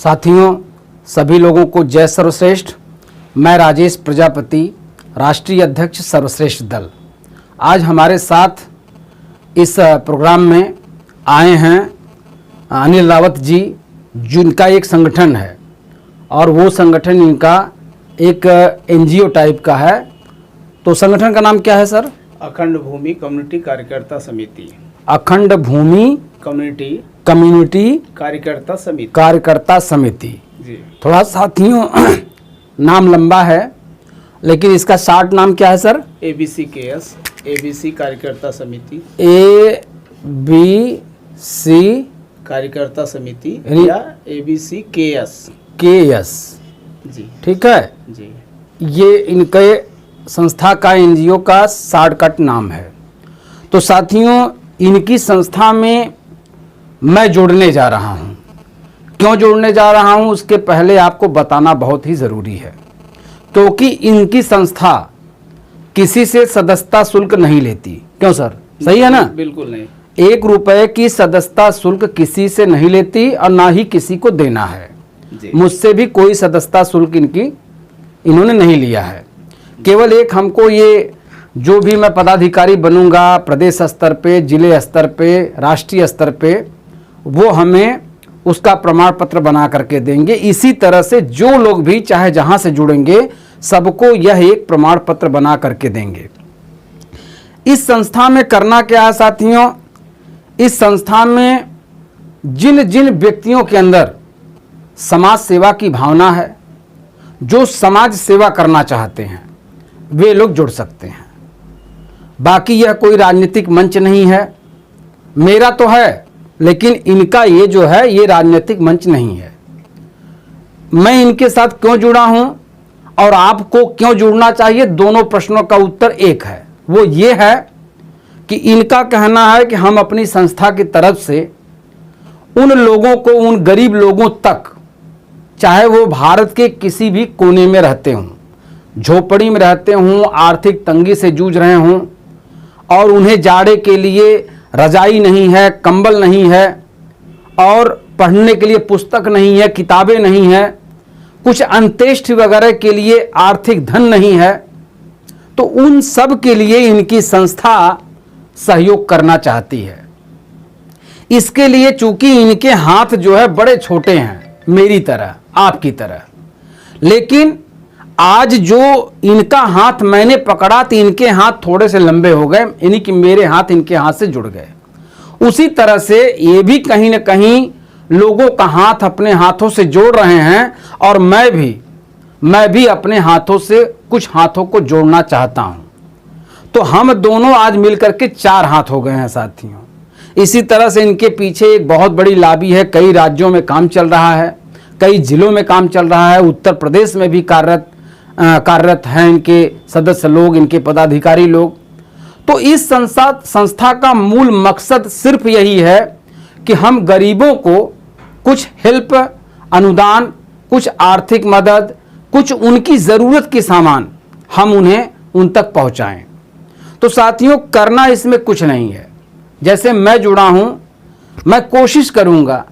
साथियों, सभी लोगों को जय सर्वश्रेष्ठ। मैं राजेश प्रजापति, राष्ट्रीय अध्यक्ष सर्वश्रेष्ठ दल। आज हमारे साथ इस प्रोग्राम में आए हैं अनिल रावत जी, जिनका एक संगठन है और वो संगठन इनका एक एनजीओ टाइप का है। तो संगठन का नाम क्या है सर? अखंड भूमि कम्युनिटी कार्यकर्ता समिति। अखंड भूमि कम्युनिटी कार्यकर्ता समिति जी। थोड़ा साथियों नाम लंबा है, लेकिन इसका शॉर्ट नाम क्या है सर? एबीसी कार्यकर्ता समिति। ABC कार्यकर्ता समिति या ABCKS जी। ठीक है जी। ये इनके संस्था का, एनजीओ का शॉर्टकट नाम है। तो साथियों, इनकी संस्था में मैं जुड़ने जा रहा हूँ। क्यों जुड़ने जा रहा हूँ उसके पहले आपको बताना बहुत ही ज़रूरी है, क्योंकि इनकी संस्था किसी से सदस्यता शुल्क नहीं लेती। क्यों सर, सही है ना? बिल्कुल नहीं। 1 रुपए की सदस्यता शुल्क किसी से नहीं लेती और ना ही किसी को देना है। मुझसे भी कोई सदस्यता शुल्क इन्होंने नहीं लिया है। केवल एक हमको ये, जो भी मैं पदाधिकारी बनूंगा प्रदेश स्तर पे, जिले स्तर पे, राष्ट्रीय स्तर पे, वो हमें उसका प्रमाण पत्र बना करके देंगे। इसी तरह से जो लोग भी चाहे जहां से जुड़ेंगे सबको यह एक प्रमाण पत्र बना करके देंगे। इस संस्था में करना क्या है साथियों? इस संस्था में जिन जिन व्यक्तियों के अंदर समाज सेवा की भावना है, जो समाज सेवा करना चाहते हैं, वे लोग जुड़ सकते हैं। बाकी यह कोई राजनीतिक मंच नहीं है। मेरा तो है, लेकिन इनका ये जो है ये राजनीतिक मंच नहीं है। मैं इनके साथ क्यों जुड़ा हूं और आपको क्यों जुड़ना चाहिए, दोनों प्रश्नों का उत्तर एक है। वो ये है कि इनका कहना है कि हम अपनी संस्था की तरफ से उन लोगों को, उन गरीब लोगों तक, चाहे वो भारत के किसी भी कोने में रहते हों, झोपड़ी में रहते हों, आर्थिक तंगी से जूझ रहे हों और उन्हें जाड़े के लिए रजाई नहीं है, कंबल नहीं है और पढ़ने के लिए पुस्तक नहीं है, किताबें नहीं है, कुछ अंत्येष्टि वगैरह के लिए आर्थिक धन नहीं है, तो उन सब के लिए इनकी संस्था सहयोग करना चाहती है। इसके लिए चूंकि इनके हाथ जो है बड़े छोटे हैं, मेरी तरह, आपकी तरह, लेकिन आज जो इनका हाथ मैंने पकड़ा तो इनके हाथ थोड़े से लंबे हो गए, यानी कि मेरे हाथ इनके हाथ से जुड़ गए। उसी तरह से ये भी कहीं ना कहीं लोगों का हाथ अपने हाथों से जोड़ रहे हैं और मैं भी अपने हाथों से कुछ हाथों को जोड़ना चाहता हूं। तो हम दोनों आज मिलकर के 4 हाथ हो गए हैं साथियों। इसी तरह से इनके पीछे एक बहुत बड़ी लॉबी है। कई राज्यों में काम चल रहा है, कई जिलों में काम चल रहा है, उत्तर प्रदेश में भी कार्यरत हैं इनके सदस्य लोग, इनके पदाधिकारी लोग। तो इस संस्था का मूल मकसद सिर्फ यही है कि हम गरीबों को कुछ हेल्प, अनुदान, कुछ आर्थिक मदद, कुछ उनकी ज़रूरत के सामान हम उन्हें उन तक पहुंचाएं। तो साथियों, करना इसमें कुछ नहीं है। जैसे मैं जुड़ा हूं, मैं कोशिश करूंगा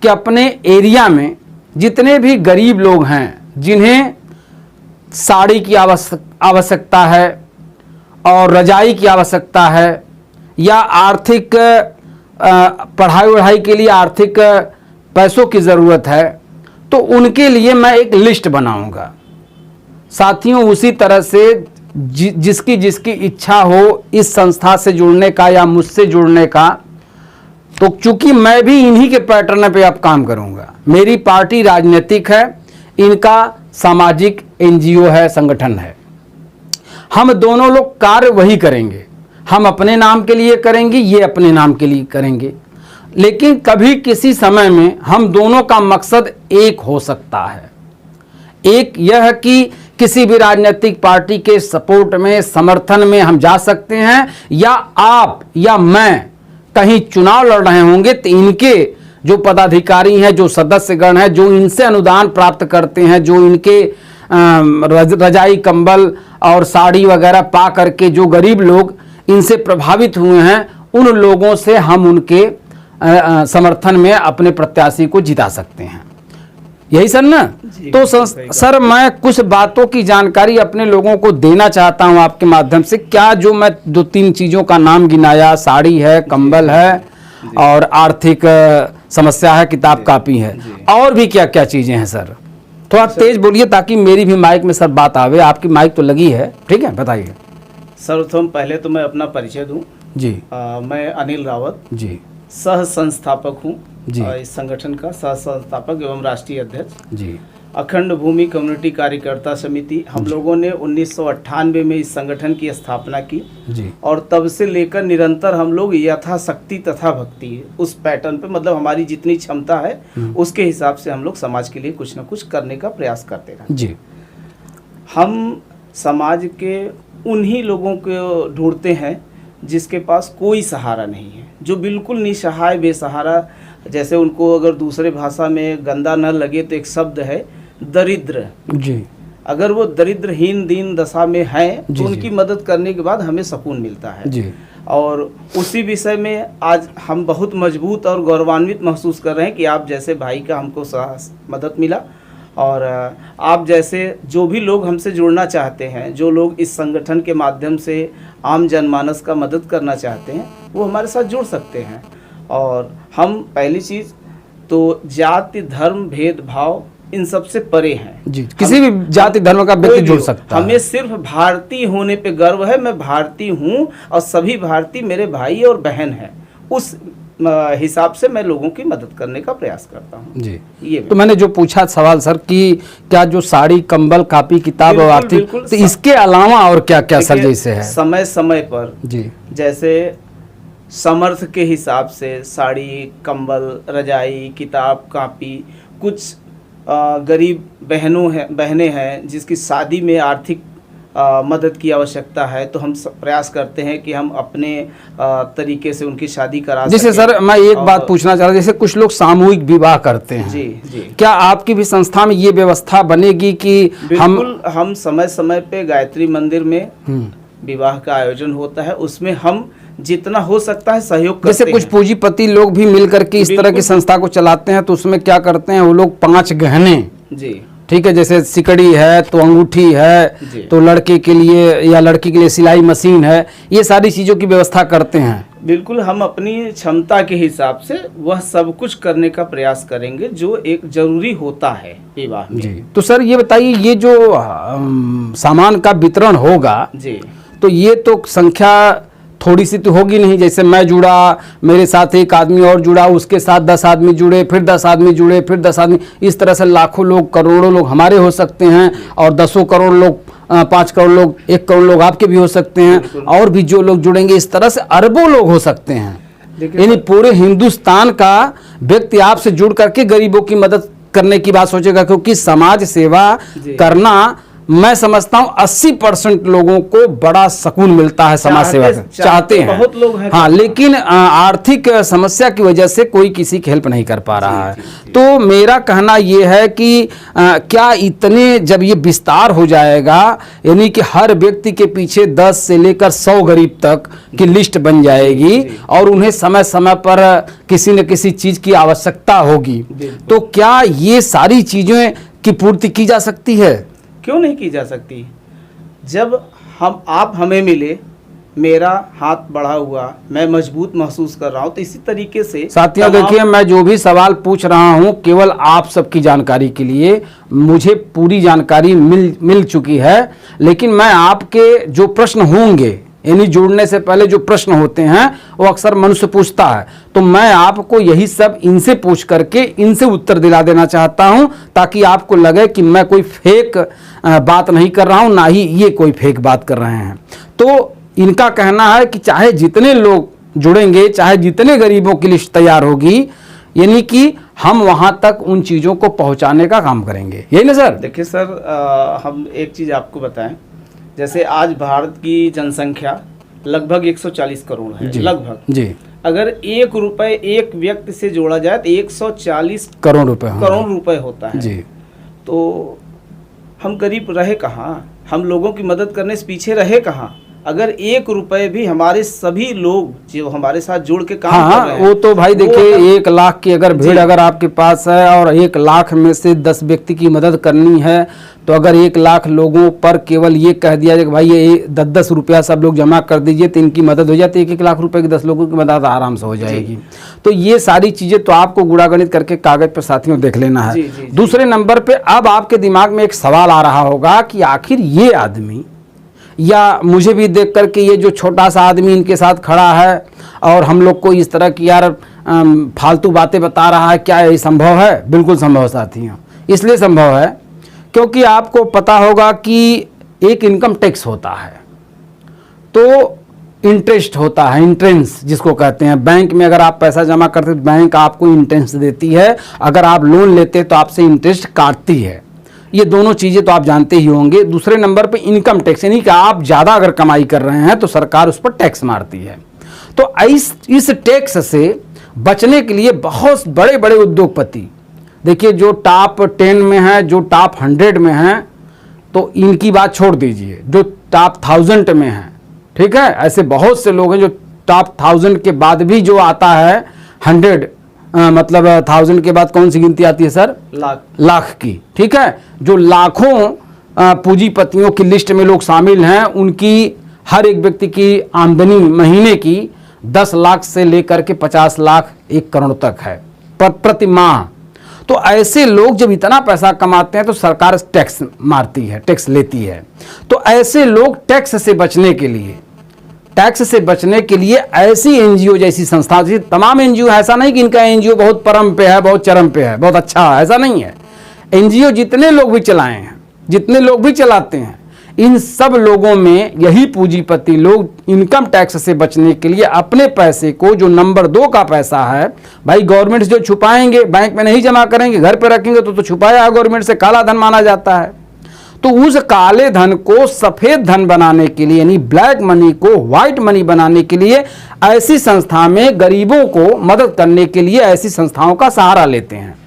कि अपने एरिया में जितने भी गरीब लोग हैं, जिन्हें साड़ी की आवश्यकता है और रजाई की आवश्यकता है या आर्थिक पढ़ाई वढ़ाई के लिए आर्थिक पैसों की ज़रूरत है, तो उनके लिए मैं एक लिस्ट बनाऊंगा साथियों। उसी तरह से जिसकी इच्छा हो इस संस्था से जुड़ने का या मुझसे जुड़ने का, तो चूंकि मैं भी इन्हीं के पैटर्न पे अब काम करूंगा। मेरी पार्टी राजनीतिक है, इनका सामाजिक एनजीओ है, संगठन है। हम दोनों लोग कार्य वही करेंगे। हम अपने नाम के लिए करेंगे, ये अपने नाम के लिए करेंगे, लेकिन कभी किसी समय में हम दोनों का मकसद एक हो सकता है। एक यह कि किसी भी राजनीतिक पार्टी के सपोर्ट में, समर्थन में हम जा सकते हैं, या आप या मैं कहीं चुनाव लड़ रहे होंगे तो इनके जो पदाधिकारी हैं, जो सदस्यगण हैं, जो इनसे अनुदान प्राप्त करते हैं, जो इनके रजाई, कंबल और साड़ी वगैरह पा करके जो गरीब लोग इनसे प्रभावित हुए हैं, उन लोगों से हम उनके समर्थन में अपने प्रत्याशी को जिता सकते हैं। यही सर ना। जी, तो सही सर मैं कुछ बातों की जानकारी अपने लोगों को देना चाहता हूं आपके माध्यम से। क्या जो मैं 2-3 चीजों का नाम गिनाया, साड़ी है, कंबल है और आर्थिक समस्या है, किताब कापी है, और भी क्या क्या चीजें हैं सर? थोड़ा तेज बोलिए ताकि मेरी भी माइक में सर बात आवे। आपकी माइक तो लगी है, ठीक है, बताइए। सर्वप्रथम पहले तो मैं अपना परिचय दूं। जी मैं अनिल रावत जी सह संस्थापक हूं जी। इस संगठन का सह संस्थापक एवं राष्ट्रीय अध्यक्ष जी अखंड भूमि कम्युनिटी कार्यकर्ता समिति। हम लोगों ने 1998 में इस संगठन की स्थापना की जी और तब से लेकर निरंतर हम लोग यथाशक्ति तथा भक्ति उस पैटर्न पे, मतलब हमारी जितनी क्षमता है उसके हिसाब से हम लोग समाज के लिए कुछ न कुछ करने का प्रयास करते रहे। जी। हम समाज के उन्हीं लोगों को ढूंढते हैं जिसके पास कोई सहारा नहीं है, जो बिल्कुल निसहाय बेसहारा। जैसे उनको अगर दूसरे भाषा में गंदा न लगे तो एक शब्द है दरिद्र। जी। अगर वो दरिद्रहीन दीन दशा में हैं जी, तो उनकी जी। मदद करने के बाद हमें सुकून मिलता है। जी। और उसी विषय में आज हम बहुत मजबूत और गौरवान्वित महसूस कर रहे हैं कि आप जैसे भाई का हमको मदद मिला, और आप जैसे जो भी लोग हमसे जुड़ना चाहते हैं, जो लोग इस संगठन के माध्यम से आम जनमानस का मदद करना चाहते हैं, वो हमारे साथ जुड़ सकते हैं। और हम पहली चीज़ तो जाति धर्म भेदभाव इन सब से परे हैं। जी, किसी भी जाति धर्म का व्यक्ति जुड़ सकता है। हमें सिर्फ भारतीय होने पे गर्व है। मैं भारतीय हूँ और सभी भारतीय मेरे भाई और बहन हैं। उस हिसाब से मैं लोगों की मदद करने का प्रयास करता हूँ। जी। ये तो मैंने जो पूछा सवाल सर कि क्या जो साड़ी, कंबल, कापी, किताब और आर्थिक, तो इसके अलावा और क्या क्या सर जैसे है? समय समय पर जी, जैसे समर्थ के हिसाब से साड़ी, कंबल, रजाई, किताब, कापी। कुछ गरीब बहनें हैं जिसकी शादी में आर्थिक मदद की आवश्यकता है, तो हम प्रयास करते हैं कि हम अपने तरीके से उनकी शादी करा सकें। जैसे सर मैं एक बात पूछना चाह रहा हूँ, जैसे कुछ लोग सामूहिक विवाह करते हैं। जी जी। क्या आपकी भी संस्था में ये व्यवस्था बनेगी कि हम समय समय पे गायत्री मंदिर में विवाह का आयोजन होता है, उसमें हम जितना हो सकता है सहयोग करते हैं। जैसे कुछ पूंजीपति लोग भी मिल करके इस तरह की संस्था को चलाते हैं, तो उसमें क्या करते हैं वो लोग 5 गहने, जी ठीक है, जैसे सिकड़ी है तो अंगूठी है, तो लड़के के लिए या लड़की के लिए सिलाई मशीन है, ये सारी चीज़ों की व्यवस्था करते हैं। बिल्कुल, हम अपनी क्षमता के हिसाब से वह सब कुछ करने का प्रयास करेंगे जो एक जरूरी होता है विवाह में। जी। तो सर ये बताइए, ये जो सामान का वितरण होगा जी, तो ये तो संख्या थोड़ी सी तो होगी नहीं। जैसे मैं जुड़ा, मेरे साथ एक आदमी और जुड़ा, उसके साथ 10 आदमी जुड़े, फिर 10 आदमी जुड़े, फिर 10 आदमी, इस तरह से लाखों लोग, करोड़ों लोग हमारे हो सकते हैं, और 10 करोड़ लोग, 5 करोड़ लोग, 1 करोड़ लोग आपके भी हो सकते हैं, और भी जो लोग जुड़ेंगे इस तरह से अरबों लोग हो सकते हैं। यानी पूरे हिंदुस्तान का व्यक्ति आपसे जुड़ करके गरीबों की मदद करने की बात सोचेगा, क्योंकि समाज सेवा करना मैं समझता हूँ 80% लोगों को बड़ा सुकून मिलता है समाज सेवा चाहते हैं, बहुत लोग हैं। हाँ, लेकिन आर्थिक समस्या की वजह से कोई किसी की हेल्प नहीं कर पा रहा है। तो मेरा कहना ये है कि क्या इतने जब ये विस्तार हो जाएगा, यानी कि हर व्यक्ति के पीछे 10 से लेकर 100 गरीब तक की लिस्ट बन जाएगी और उन्हें समय समय पर किसी न किसी चीज की आवश्यकता होगी, तो क्या ये सारी चीजें की पूर्ति की जा सकती है? क्यों नहीं की जा सकती? जब आप हमें मिले, मेरा हाथ बढ़ा हुआ, मैं मजबूत महसूस कर रहा हूँ, तो इसी तरीके से साथियों देखिए, मैं जो भी सवाल पूछ रहा हूँ केवल आप सबकी जानकारी के लिए, मुझे पूरी जानकारी मिल चुकी है, लेकिन मैं आपके जो प्रश्न होंगे, यानी जुड़ने से पहले जो प्रश्न होते हैं वो अक्सर मनुष्य पूछता है, तो मैं आपको यही सब इनसे पूछ करके इनसे उत्तर दिला देना चाहता हूं, ताकि आपको लगे कि मैं कोई फेक बात नहीं कर रहा हूं, ना ही ये कोई फेक बात कर रहे हैं। तो इनका कहना है कि चाहे जितने लोग जुड़ेंगे, चाहे जितने गरीबों की लिस्ट तैयार होगी, यानी कि हम वहां तक उन चीजों को पहुंचाने का काम करेंगे, यही ना सर? देखिए सर, हम एक चीज आपको बताएं, जैसे आज भारत की जनसंख्या लगभग 140 करोड़ है, लगभग जी। अगर 1 रुपए एक व्यक्ति से जोड़ा जाए तो 140 करोड़ रुपए होता है जी। तो हम गरीब रहे कहाँ? हम लोगों की मदद करने से पीछे रहे कहाँ? अगर 1 रुपए भी हमारे सभी लोग जो हमारे साथ जुड़ के काम हाँ कर रहे हैं, वो तो भाई देखिए, अगर 1 लाख की अगर भीड़ अगर आपके पास है और 1 लाख में से 10 व्यक्ति की मदद करनी है, तो अगर 1 लाख लोगों पर केवल ये कह दिया जाए कि भाई ये 10-10 रुपया सब लोग जमा कर दीजिए तो इनकी मदद हो जाती है, 1-1 लाख रुपए की 10 लोगों की मदद आराम से हो जाएगी। तो ये सारी चीज़ें तो आपको गुणागणित करके कागज पर साथियों देख लेना है। दूसरे नंबर पे अब आपके दिमाग में एक सवाल आ रहा होगा कि आखिर ये आदमी, या मुझे भी देख कर के ये जो छोटा सा आदमी इनके साथ खड़ा है और हम लोग को इस तरह की यार फालतू बातें बता रहा है, क्या ये संभव है? बिल्कुल संभव है साथियों। इसलिए संभव है क्योंकि आपको पता होगा कि एक इनकम टैक्स होता है, तो इंटरेस्ट होता है, इंट्रेंस जिसको कहते हैं। बैंक में अगर आप पैसा जमा करते तो बैंक आपको इंट्रेंस देती है, अगर आप लोन लेते तो आपसे इंटरेस्ट काटती है। ये दोनों चीज़ें तो आप जानते ही होंगे। दूसरे नंबर पे इनकम टैक्स, यानी कि आप ज़्यादा अगर कमाई कर रहे हैं तो सरकार उस पर टैक्स मारती है। तो इस टैक्स से बचने के लिए बहुत बड़े बड़े उद्योगपति, देखिए जो टॉप 10 में है, जो टॉप 100 में है, तो इनकी बात छोड़ दीजिए, जो टॉप 1000 में है, ठीक है, ऐसे बहुत से लोग हैं जो टॉप 1000 के बाद भी जो आता है 100, मतलब 1000 के बाद कौन सी गिनती आती है सर? लाख की, ठीक है। जो लाखों पूंजीपतियों की लिस्ट में लोग शामिल हैं, उनकी हर एक व्यक्ति की आमदनी महीने की 10 लाख से लेकर के 50 लाख 1 करोड़ तक है प्रति माह। तो ऐसे लोग जब इतना पैसा कमाते हैं तो सरकार टैक्स मारती है, टैक्स लेती है। तो ऐसे लोग टैक्स से बचने के लिए ऐसी एनजीओ जैसी संस्था, तमाम एनजीओ, ऐसा नहीं कि इनका एनजीओ बहुत परम पे है, बहुत चरम पे है, बहुत अच्छा है, ऐसा नहीं है। एनजीओ जितने लोग भी चलाए हैं, जितने लोग भी चलाते हैं, इन सब लोगों में यही पूंजीपति लोग इनकम टैक्स से बचने के लिए अपने पैसे को, जो नंबर 2 का पैसा है, भाई गवर्नमेंट से जो छुपाएंगे, बैंक में नहीं जमा करेंगे, घर पे रखेंगे तो छुपाया है गवर्नमेंट से, काला धन माना जाता है। तो उस काले धन को सफेद धन बनाने के लिए, यानी ब्लैक मनी को व्हाइट मनी बनाने के लिए, ऐसी संस्था में गरीबों को मदद करने के लिए ऐसी संस्थाओं का सहारा लेते हैं।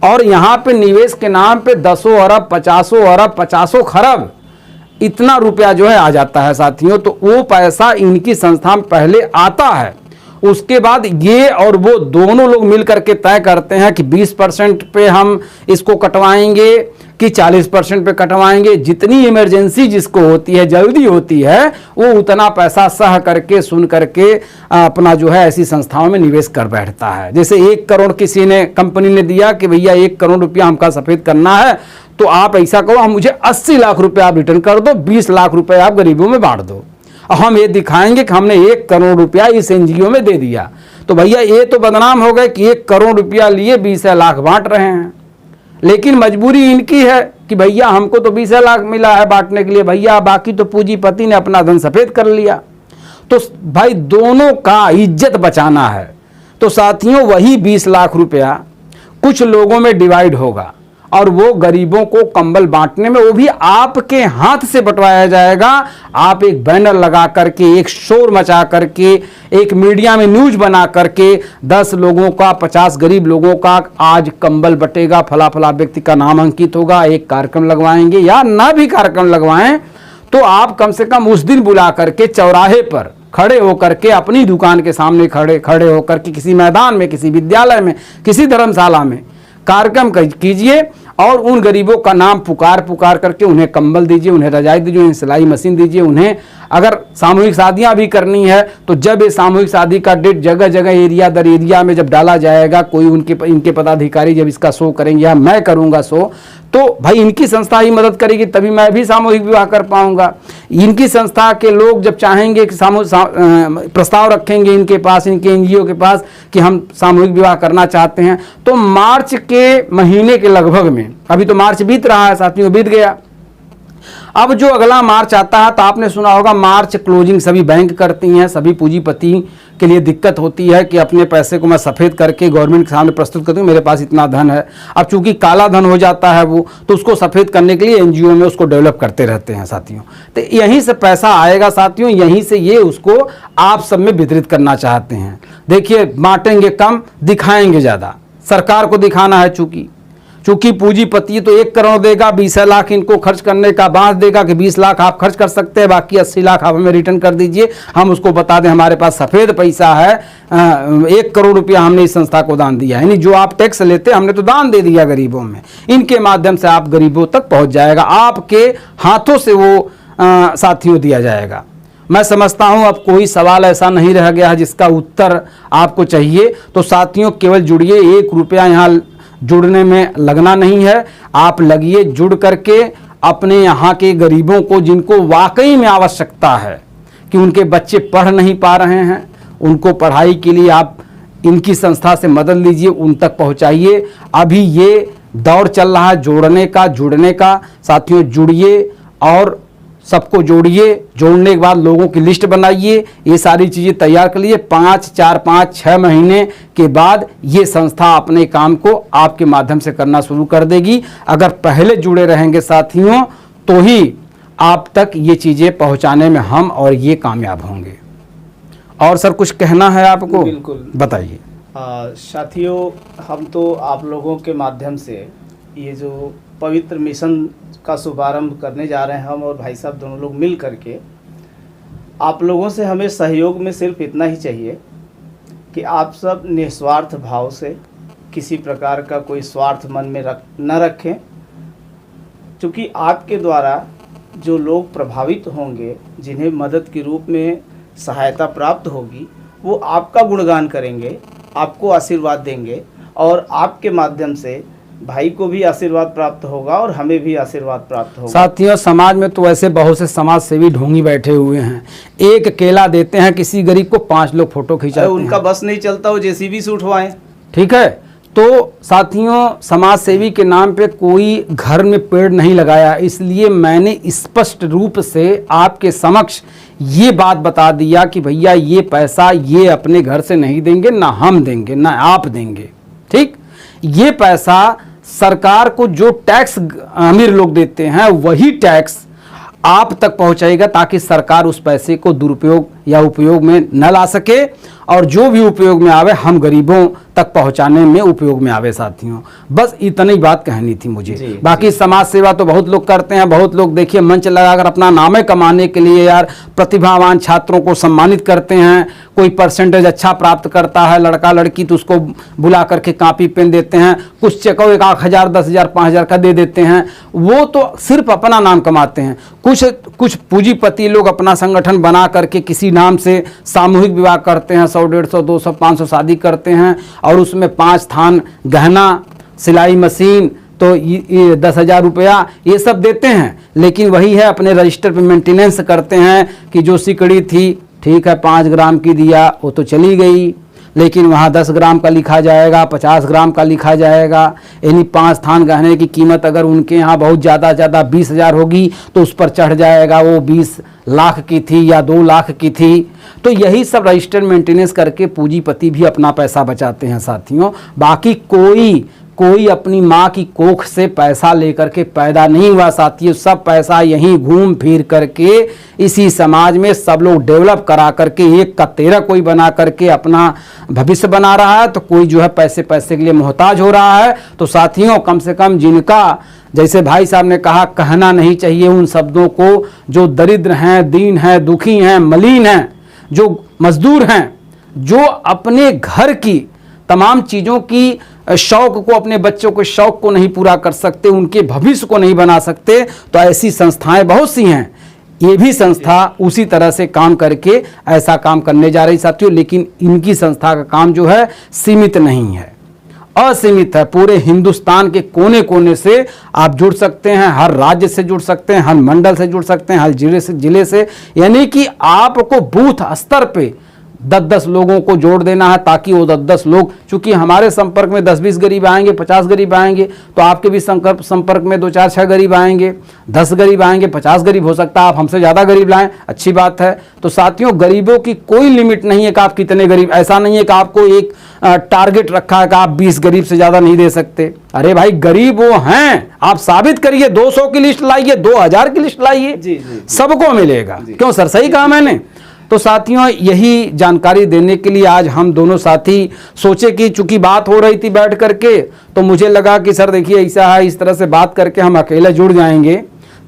और यहाँ पे निवेश के नाम पे 10 अरब 50 खरब इतना रुपया जो है आ जाता है साथियों। तो वो पैसा इनकी संस्था में पहले आता है, उसके बाद ये और वो दोनों लोग मिल करके तय करते हैं कि 20% पे हम इसको कटवाएंगे कि 40% पे कटवाएंगे। जितनी इमरजेंसी जिसको होती है, जल्दी होती है, वो उतना पैसा सह करके सुन करके अपना जो है ऐसी संस्थाओं में निवेश कर बैठता है। जैसे 1 करोड़ किसी ने, कंपनी ने दिया कि भैया 1 करोड़ रुपया हमका सफेद करना है, तो आप ऐसा करो, हम मुझे 80 लाख रुपया आप रिटर्न कर दो, 20 लाख रुपए आप गरीबों में बांट दो, और हम ये दिखाएंगे कि हमने 1 करोड़ रुपया इस एनजीओ में दे दिया। तो भैया ये तो बदनाम हो गए कि 1 करोड़ रुपया लिए 20 लाख बांट रहे हैं। लेकिन मजबूरी इनकी है कि भैया हमको तो 20 लाख मिला है बांटने के लिए, भैया बाकी तो पूंजीपति ने अपना धन सफेद कर लिया। तो भाई दोनों का इज्जत बचाना है। तो साथियों वही 20 लाख रुपया कुछ लोगों में डिवाइड होगा और वो गरीबों को कंबल बांटने में, वो भी आपके हाथ से बंटवाया जाएगा। आप एक बैनर लगा करके, एक शोर मचा करके, एक मीडिया में न्यूज बना करके 10 लोगों का, 50 गरीब लोगों का आज कंबल बटेगा, फला फला व्यक्ति का नाम अंकित होगा, एक कार्यक्रम लगवाएंगे। या ना भी कार्यक्रम लगवाएं तो आप कम से कम उस दिन बुला करके चौराहे पर खड़े होकर के, अपनी दुकान के सामने खड़े होकर के, किसी मैदान में, किसी विद्यालय में, किसी धर्मशाला में कार्यक्रम कीजिए और उन गरीबों का नाम पुकार करके उन्हें कंबल दीजिए, उन्हें रजाई दीजिए, उन्हें सिलाई मशीन दीजिए। उन्हें अगर सामूहिक शादियां भी करनी है तो जब ये सामूहिक शादी का डेट जगह जगह, एरिया दर एरिया में जब डाला जाएगा, कोई इनके पदाधिकारी जब इसका शो करेंगे या मैं करूंगा शो, तो भाई इनकी संस्था ही मदद करेगी, तभी मैं भी सामूहिक विवाह कर पाऊंगा। इनकी संस्था के लोग जब चाहेंगे कि प्रस्ताव रखेंगे इनके पास, इनके एनजीओ के पास कि हम सामूहिक विवाह करना चाहते हैं, तो मार्च के महीने के लगभग में, अभी तो मार्च बीत रहा है साथियों, बीत गया, अब जो अगला मार्च आता है तो आपने सुना होगा मार्च क्लोजिंग सभी बैंक करती हैं। सभी पूंजीपति के लिए दिक्कत होती है कि अपने पैसे को मैं सफ़ेद करके गवर्नमेंट के सामने प्रस्तुत करती हूँ, मेरे पास इतना धन है। अब चूंकि काला धन हो जाता है वो, तो उसको सफ़ेद करने के लिए एनजीओ में उसको डेवलप करते रहते हैं साथियों। तो यहीं से पैसा आएगा साथियों, यहीं से ये उसको आप सब में वितरित करना चाहते हैं। देखिए बांटेंगे कम, दिखाएंगे ज़्यादा, सरकार को दिखाना है, चूंकि चूंकि पूंजीपति तो 1 करोड़ देगा, 20 लाख इनको खर्च करने का बांध देगा कि 20 लाख आप खर्च कर सकते हैं, बाकी 80 लाख आप हमें रिटर्न कर दीजिए। हम उसको बता दें हमारे पास सफ़ेद पैसा है, 1 करोड़ रुपया हमने इस संस्था को दान दिया, यानी जो आप टैक्स लेते हमने तो दान दे दिया गरीबों में। इनके माध्यम से आप गरीबों तक पहुंच जाएगा, आपके हाथों से वो साथियों दिया जाएगा। मैं समझता हूं अब कोई सवाल ऐसा नहीं रह गया है जिसका उत्तर आपको चाहिए। तो साथियों केवल जुड़िए, 1 रुपया यहाँ जुड़ने में लगना नहीं है, आप लगिए, जुड़ करके अपने यहाँ के गरीबों को जिनको वाकई में आवश्यकता है कि उनके बच्चे पढ़ नहीं पा रहे हैं, उनको पढ़ाई के लिए आप इनकी संस्था से मदद लीजिए, उन तक पहुँचाइए। अभी ये दौर चल रहा है जोड़ने का, जुड़ने का। साथियों जुड़िए और सबको जोड़िए, जोड़ने के बाद लोगों की लिस्ट बनाइए, ये सारी चीज़ें तैयार कर लीजिए। 4-5-6 महीने के बाद ये संस्था अपने काम को आपके माध्यम से करना शुरू कर देगी। अगर पहले जुड़े रहेंगे साथियों तो ही आप तक ये चीज़ें पहुंचाने में हम और ये कामयाब होंगे। और सर कुछ कहना है आपको? बिल्कुल बताइए। साथियों, हम तो आप लोगों के माध्यम से ये जो पवित्र मिशन का शुभारंभ करने जा रहे हैं, हम और भाई साहब दोनों लोग मिल करके, आप लोगों से हमें सहयोग में सिर्फ इतना ही चाहिए कि आप सब निस्वार्थ भाव से, किसी प्रकार का कोई स्वार्थ मन में न रखें, क्योंकि आपके द्वारा जो लोग प्रभावित होंगे, जिन्हें मदद के रूप में सहायता प्राप्त होगी, वो आपका गुणगान करेंगे, आपको आशीर्वाद देंगे और आपके माध्यम से भाई को भी आशीर्वाद प्राप्त होगा और हमें भी आशीर्वाद प्राप्त होगा। साथियों समाज में तो ऐसे बहुत से समाज सेवी ढोंगी बैठे हुए हैं, एक केला देते हैं किसी गरीब को, 5 लोग फोटो खिंचाते हैं। उनका बस नहीं चलता, वो जेसीबी से उठवाएं। ठीक है, तो साथियों समाज सेवी के नाम पे कोई घर में पेड़ नहीं लगाया, इसलिए मैंने स्पष्ट रूप से आपके समक्ष ये बात बता दिया कि भैया ये पैसा ये अपने घर से नहीं देंगे, ना हम देंगे ना आप देंगे। ठीक, ये पैसा सरकार को जो टैक्स अमीर लोग देते हैं वही टैक्स आप तक पहुंचाएगा, ताकि सरकार उस पैसे को दुरुपयोग या उपयोग में न ला सके, और जो भी उपयोग में आवे हम गरीबों तक पहुंचाने में उपयोग में आवे। साथियों बस इतनी बात कहनी थी मुझे। बाकी समाज सेवा तो बहुत लोग करते हैं, बहुत लोग देखिए मंच लगाकर अपना नाम कमाने के लिए यार प्रतिभावान छात्रों को सम्मानित करते हैं। कोई परसेंटेज अच्छा प्राप्त करता है लड़का लड़की तो उसको बुला करके कॉपी पेन देते हैं, कुछ चेको 1,000 10,000 5,000 का दे देते हैं, वो तो सिर्फ अपना नाम कमाते हैं। कुछ पूंजीपति लोग अपना संगठन बना करके किसी नाम से सामूहिक विवाह करते हैं, 100 150 200 500 शादी करते हैं और उसमें 5 थान गहना, सिलाई मशीन, तो ये 10,000 रुपया ये सब देते हैं। लेकिन वही है अपने रजिस्टर पे मेंटेनेंस करते हैं कि जो सिकड़ी थी ठीक है 5 ग्राम की दिया वो तो चली गई, लेकिन वहाँ 10 ग्राम का लिखा जाएगा, 50 ग्राम का लिखा जाएगा। यानी 5 थान गहने की कीमत अगर उनके यहाँ बहुत ज़्यादा 20,000 होगी तो उस पर चढ़ जाएगा वो 20 लाख की थी या 2 लाख की थी। तो यही सब रजिस्टर मेंटेनेंस करके पूंजीपति भी अपना पैसा बचाते हैं साथियों। बाकी कोई अपनी माँ की कोख से पैसा लेकर के पैदा नहीं हुआ साथियों, सब पैसा यहीं घूम फिर करके इसी समाज में सब लोग डेवलप करा करके एक का 13 कोई बना करके अपना भविष्य बना रहा है, तो कोई जो है पैसे के लिए मोहताज हो रहा है। तो साथियों कम से कम जिनका जैसे भाई साहब ने कहा कहना नहीं चाहिए उन शब्दों को, जो दरिद्र हैं, दीन हैं, दुखी हैं, मलिन हैं, जो मजदूर हैं, जो अपने घर की तमाम चीज़ों की शौक को, अपने बच्चों के शौक को नहीं पूरा कर सकते, उनके भविष्य को नहीं बना सकते, तो ऐसी संस्थाएं बहुत सी हैं। ये भी संस्था उसी तरह से काम करके ऐसा काम करने जा रही साथियों। लेकिन इनकी संस्था का काम जो है सीमित नहीं है, असीमित है। पूरे हिंदुस्तान के कोने कोने से आप जुड़ सकते हैं, हर राज्य से जुड़ सकते हैं, हर मंडल से जुड़ सकते हैं, हर जिले से। यानी कि आपको बूथ स्तर पे 10-10 लोगों को जोड़ देना है, ताकि वो 10-10 लोग, चूंकि हमारे संपर्क में 10-20 गरीब आएंगे, 50 गरीब आएंगे, तो आपके भी संपर्क में 2-4-6 गरीब आएंगे, 10 गरीब आएंगे, 50 गरीब, हो सकता है आप हमसे ज़्यादा गरीब लाएं, अच्छी बात है। तो साथियों गरीबों की कोई लिमिट नहीं है कि आप कितने गरीब, ऐसा नहीं है कि आपको एक टारगेट रखा है कि आप 20 गरीब से ज़्यादा नहीं दे सकते। अरे भाई गरीब वो हैं, आप साबित करिए, 200 की लिस्ट लाइए, 2000 की लिस्ट लाइए, सबको मिलेगा। क्यों सर, सही कहा मैंने? तो साथियों यही जानकारी देने के लिए आज हम दोनों साथी सोचे कि चूंकि बात हो रही थी बैठ करके, तो मुझे लगा कि सर देखिए ऐसा है, इस तरह से बात करके हम अकेले जुड़ जाएंगे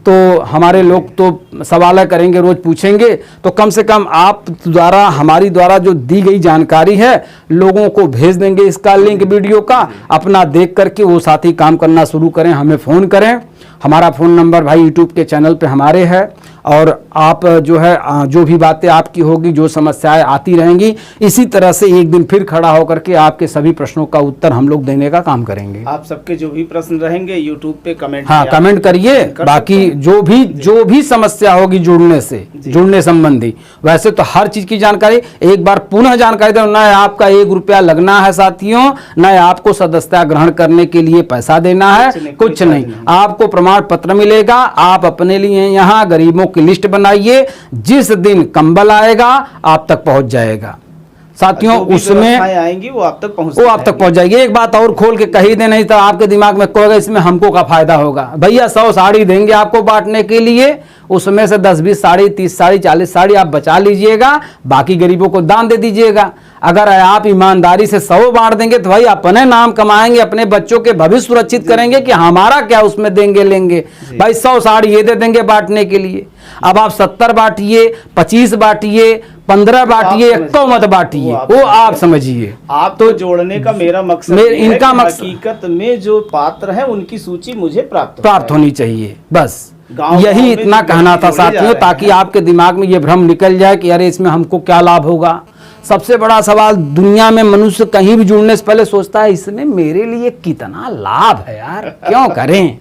तो हमारे लोग तो सवाल करेंगे, रोज पूछेंगे, तो कम से कम आप द्वारा हमारी द्वारा जो दी गई जानकारी है लोगों को भेज देंगे इसका लिंक वीडियो का, अपना देख करके वो साथी काम करना शुरू करें, हमें फ़ोन करें। हमारा फ़ोन नंबर भाई यूट्यूब के चैनल पे हमारे है, और आप जो है जो भी बातें आपकी होगी, जो समस्याएं आती रहेंगी, इसी तरह से एक दिन फिर खड़ा होकर के आपके सभी प्रश्नों का उत्तर हम लोग देने का काम करेंगे। आप सबके जो भी प्रश्न रहेंगे यूट्यूब पे कमेंट, हाँ कमेंट करिए, बाकी जो भी समस्या होगी जुड़ने संबंधी, वैसे तो हर चीज की जानकारी एक बार पुनः जानकारी दो, न आपका 1 रुपया लगना है साथियों, न आपको सदस्यता ग्रहण करने के लिए पैसा देना है, कुछ नहीं, आपको प्रमाण पत्र मिलेगा। आप अपने लिए यहाँ गरीबों की लिस्ट बनाइए, जिस दिन कंबल आएगा आप तक पहुंच जाएगा साथियों, उसमें आएंगी वो आप तक पहुंच जाएगी। एक बात और खोल के कही दे, नहीं तो आपके दिमाग में कोई इसमें हमको का फायदा होगा। भैया 100 साड़ी देंगे आपको बांटने के लिए, उसमें से 10-20 साड़ी, 30 साड़ी, 40 साड़ी आप बचा लीजिएगा, बाकी गरीबों को दान दे दीजिएगा। अगर आप ईमानदारी से 100 बांट देंगे तो भाई अपने नाम कमाएंगे, अपने बच्चों के भविष्य सुरक्षित करेंगे कि हमारा क्या उसमें देंगे लेंगे। भाई 100 साड़ी ये दे देंगे बांटने के लिए, अब आप 70 बांटिए, 25 बांटिए, 15 बांटिए, 1 मत बांटिए, वो आप समझिए। आप तो जोड़ने का मेरा मकसद इनका मकसद हकीकत में जो पात्र है उनकी सूची मुझे प्राप्त होनी चाहिए, बस यही इतना कहना था साथियों, ताकि आपके दिमाग में ये भ्रम निकल जाए कि अरे इसमें हमको क्या लाभ होगा। सबसे बड़ा सवाल दुनिया में मनुष्य कहीं भी जुड़ने से पहले सोचता है इसमें मेरे लिए कितना लाभ है यार, क्यों करें।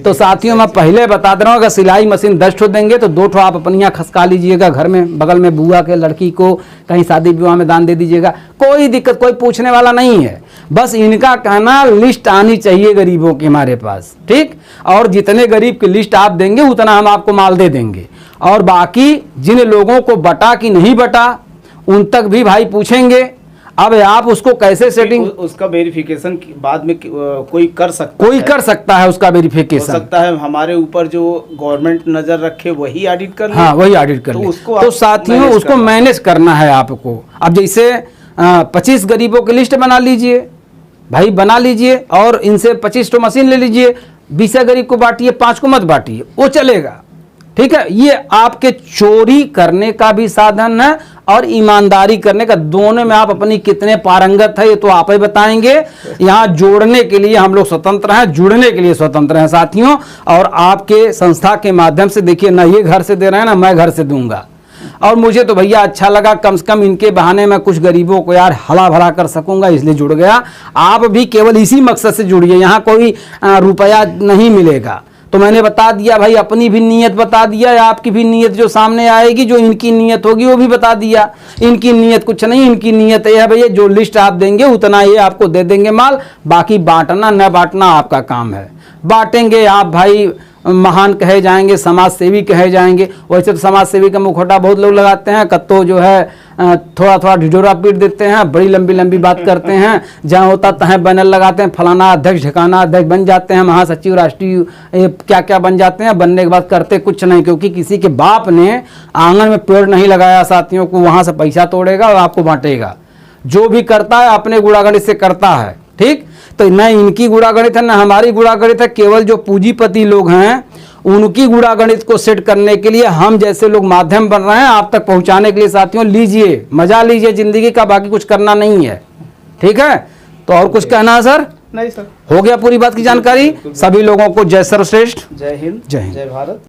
तो साथियों मैं पहले बता दे रहा हूँ, अगर सिलाई मशीन 10 ठो देंगे तो 2 ठो आप अपनी यहाँ खसका लीजिएगा, घर में बगल में बुआ के लड़की को कहीं शादी विवाह में दान दे दीजिएगा, कोई दिक्कत, कोई पूछने वाला नहीं है। बस इनका कहना लिस्ट आनी चाहिए गरीबों की हमारे पास, ठीक, और जितने गरीब की लिस्ट आप देंगे उतना हम आपको माल दे देंगे। और बाकी जिन लोगों को बटा कि नहीं बटा उन तक भी भाई पूछेंगे। अब आप उसको कैसे सेटिंग, उसका वेरिफिकेशन बाद में कोई कर सकता है उसका वेरिफिकेशन, हो सकता है हमारे ऊपर जो गवर्नमेंट नजर रखे वही ऑडिट कर ले, हाँ वही ऑडिट कर ले। तो साथियों उसको मैनेज करना है आपको। अब जैसे 25 गरीबों की लिस्ट बना लीजिए भाई, बना लीजिए, और इनसे 25 तो मशीन ले लीजिए, 20 गरीब को बांटिए, 5 को मत बांटिए, वो चलेगा, ठीक है। ये आपके चोरी करने का भी साधन है और ईमानदारी करने का, दोनों में आप अपनी कितने पारंगत है ये तो आप ही बताएंगे। यहाँ जोड़ने के लिए हम लोग स्वतंत्र हैं, जुड़ने के लिए स्वतंत्र हैं साथियों। और आपके संस्था के माध्यम से देखिए, ना ये घर से दे रहे हैं ना मैं घर से दूंगा, और मुझे तो भैया अच्छा लगा, कम से कम इनके बहाने मैं कुछ गरीबों को यार हला भला कर सकूंगा, इसलिए जुड़ गया। आप भी केवल इसी मकसद से जुड़िए, यहाँ कोई रुपया नहीं मिलेगा। तो मैंने बता दिया भाई, अपनी भी नीयत बता दिया, आपकी भी नीयत जो सामने आएगी, जो इनकी नीयत होगी वो भी बता दिया। इनकी नीयत कुछ नहीं, इनकी नीयत ये है भैया जो लिस्ट आप देंगे उतना ये आपको दे देंगे माल, बाकी बांटना न बांटना आपका काम है। बांटेंगे आप भाई महान कहे जाएंगे, समाज सेवी कहे जाएंगे। वैसे तो समाज सेवी का मुखौटा बहुत लोग लगाते हैं, कत्तो जो है थोड़ा थोड़ा ढिढोरा पीट देते हैं, बड़ी लंबी लंबी बात करते हैं, जहाँ होता तहाँ बैनर लगाते हैं, फलाना अध्यक्ष ढिकाना अध्यक्ष बन जाते हैं, महासचिव राष्ट्रीय क्या क्या बन जाते हैं, बनने के बाद करते कुछ नहीं, क्योंकि किसी के बाप ने आंगन में पेड़ नहीं लगाया साथियों को, वहाँ से पैसा तोड़ेगा और आपको बांटेगा। जो भी करता है अपने गुणागणित से करता है, ठीक। तो न इनकी गुणागणित है न हमारी गुणागणित है, केवल जो पूंजीपति लोग हैं उनकी गुणागणित को सेट करने के लिए हम जैसे लोग माध्यम बन रहे हैं आप तक पहुंचाने के लिए। साथियों लीजिए, मजा लीजिए जिंदगी का, बाकी कुछ करना नहीं है, ठीक है। तो और कुछ कहना है सर? नहीं सर, हो गया पूरी बात की जानकारी। सभी लोगों को जय सर्वश्रेष्ठ, जय हिंद, जय हिंद, जय भारत।